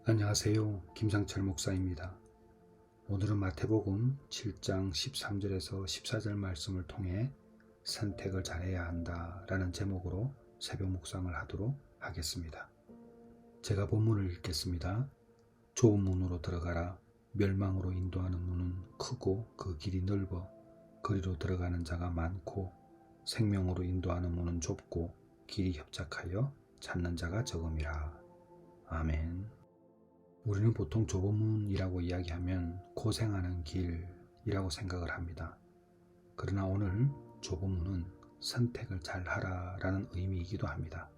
안녕하세요. 김상철 목사입니다. 오늘은 마태복음 7장 13절에서 14절 말씀을 통해 선택을 잘해야 한다 라는 제목으로 새벽 묵상을 하도록 하겠습니다. 제가 본문을 읽겠습니다. 좁은 문으로 들어가라. 멸망으로 인도하는 문은 크고 그 길이 넓어 그리로 들어가는 자가 많고 생명으로 인도하는 문은 좁고 길이 협착하여 찾는 자가 적음이라. 아멘. 우리는 보통 좁은 문이라고 이야기하면 고생하는 길이라고 생각을 합니다. 그러나 오늘 좁은 문은 선택을 잘하라 라는 의미이기도 합니다.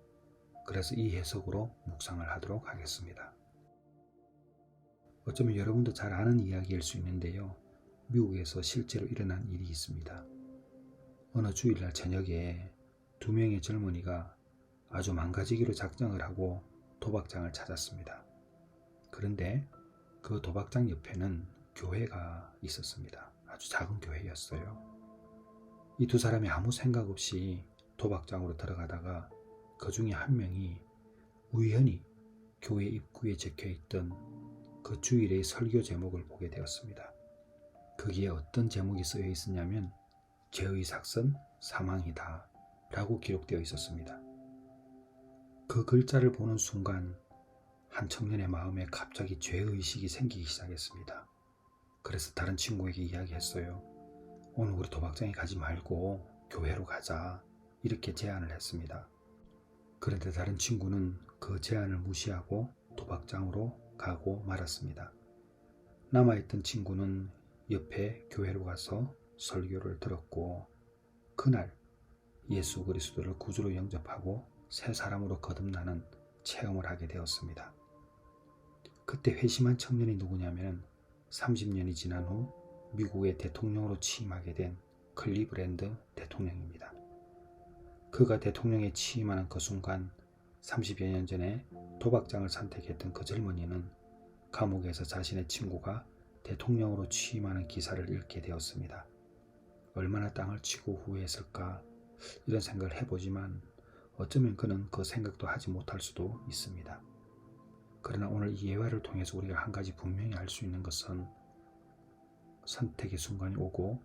그래서 이 해석으로 묵상을 하도록 하겠습니다. 어쩌면 여러분도 잘 아는 이야기일 수 있는데요. 미국에서 실제로 일어난 일이 있습니다. 어느 주일날 저녁에 두 명의 젊은이가 아주 망가지기로 작정을 하고 도박장을 찾았습니다. 그런데 그 도박장 옆에는 교회가 있었습니다. 아주 작은 교회였어요. 이 두 사람이 아무 생각 없이 도박장으로 들어가다가 그 중에 한 명이 우연히 교회 입구에 적혀있던 그 주일의 설교 제목을 보게 되었습니다. 거기에 어떤 제목이 쓰여 있었냐면 죄의 삭선 사망이다 라고 기록되어 있었습니다. 그 글자를 보는 순간 한 청년의 마음에 갑자기 죄의식이 생기기 시작했습니다. 그래서 다른 친구에게 이야기했어요. 오늘 우리 도박장에 가지 말고 교회로 가자 이렇게 제안을 했습니다. 그런데 다른 친구는 그 제안을 무시하고 도박장으로 가고 말았습니다. 남아있던 친구는 옆에 교회로 가서 설교를 들었고 그날 예수 그리스도를 구주로 영접하고 새 사람으로 거듭나는 체험을 하게 되었습니다. 그때 회심한 청년이 누구냐면 30년이 지난 후 미국의 대통령으로 취임하게 된 클리브랜드 대통령입니다. 그가 대통령에 취임하는 그 순간 30여 년 전에 도박장을 선택했던 그 젊은이는 감옥에서 자신의 친구가 대통령으로 취임하는 기사를 읽게 되었습니다. 얼마나 땅을 치고 후회했을까 이런 생각을 해보지만 어쩌면 그는 그 생각도 하지 못할 수도 있습니다. 그러나 오늘 이 예화를 통해서 우리가 한 가지 분명히 알 수 있는 것은 선택의 순간이 오고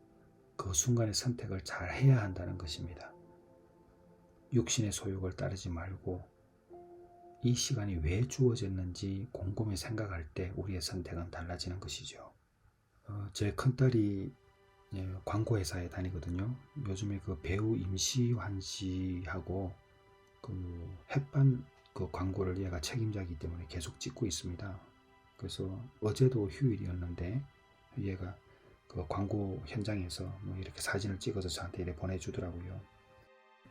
그 순간의 선택을 잘 해야 한다는 것입니다. 육신의 소욕을 따르지 말고 이 시간이 왜 주어졌는지 곰곰이 생각할 때 우리의 선택은 달라지는 것이죠. 제 큰딸이 광고회사에 다니거든요. 요즘에 그 배우 임시완 씨하고 그 햇반 그 광고를 얘가 책임자이기 때문에 계속 찍고 있습니다. 그래서 어제도 휴일이었는데 얘가 그 광고 현장에서 뭐 이렇게 사진을 찍어서 저한테 이렇게 보내주더라고요.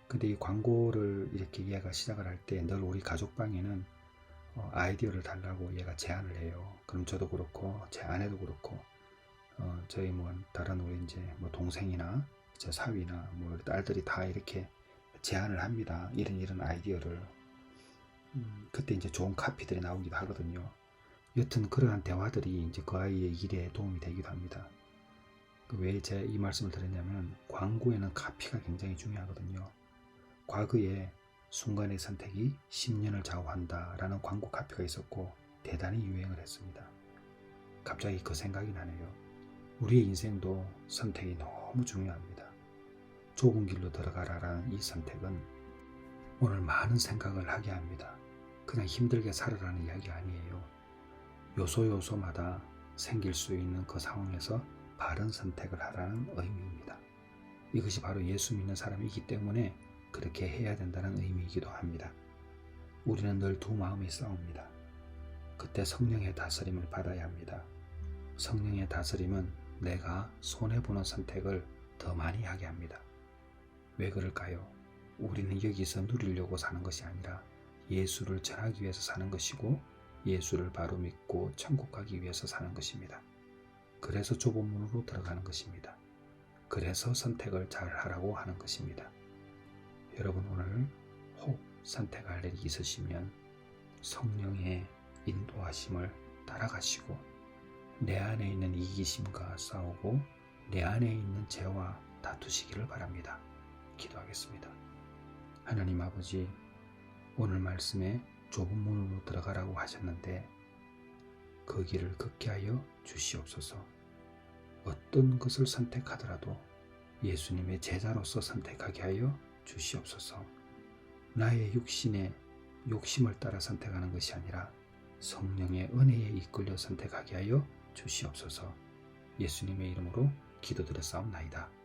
근데 이 광고를 이렇게 얘가 시작을 할 때 늘 우리 가족방에는 아이디어를 달라고 얘가 제안을 해요. 그럼 저도 그렇고 제 아내도 그렇고 저희 뭐 다른 우리 이제 뭐 동생이나 제 사위나 뭐 딸들이 다 이렇게 제안을 합니다. 이런 아이디어를. 그때 이제 좋은 카피들이 나오기도 하거든요. 여튼 그러한 대화들이 이제 그 아이의 일에 도움이 되기도 합니다. 왜 제가 이 말씀을 드렸냐면 광고에는 카피가 굉장히 중요하거든요. 과거에 순간의 선택이 10년을 좌우한다 라는 광고 카피가 있었고 대단히 유행을 했습니다. 갑자기 그 생각이 나네요. 우리의 인생도 선택이 너무 중요합니다. 좁은 길로 들어가라 라는 이 선택은 오늘 많은 생각을 하게 합니다. 그냥 힘들게 살아라는 이야기 아니에요. 요소요소마다 생길 수 있는 그 상황에서 바른 선택을 하라는 의미입니다. 이것이 바로 예수 믿는 사람이기 때문에 그렇게 해야 된다는 의미이기도 합니다. 우리는 늘 두 마음이 싸웁니다. 그때 성령의 다스림을 받아야 합니다. 성령의 다스림은 내가 손해보는 선택을 더 많이 하게 합니다. 왜 그럴까요? 우리는 여기서 누리려고 사는 것이 아니라 예수를 전하기 위해서 사는 것이고 예수를 바로 믿고 천국 가기 위해서 사는 것입니다. 그래서 좁은 문으로 들어가는 것입니다. 그래서 선택을 잘 하라고 하는 것입니다. 여러분 오늘 혹 선택할 일이 있으시면 성령의 인도하심을 따라가시고 내 안에 있는 이기심과 싸우고 내 안에 있는 죄와 다투시기를 바랍니다. 기도하겠습니다. 하나님 아버지, 오늘 말씀에 좁은 문으로 들어가라고 하셨는데 그 길을 걷게 하여 주시옵소서. 어떤 것을 선택하더라도 예수님의 제자로서 선택하게 하여 주시옵소서. 나의 육신의 욕심을 따라 선택하는 것이 아니라 성령의 은혜에 이끌려 선택하게 하여 주시옵소서. 예수님의 이름으로 기도드렸사옵나이다.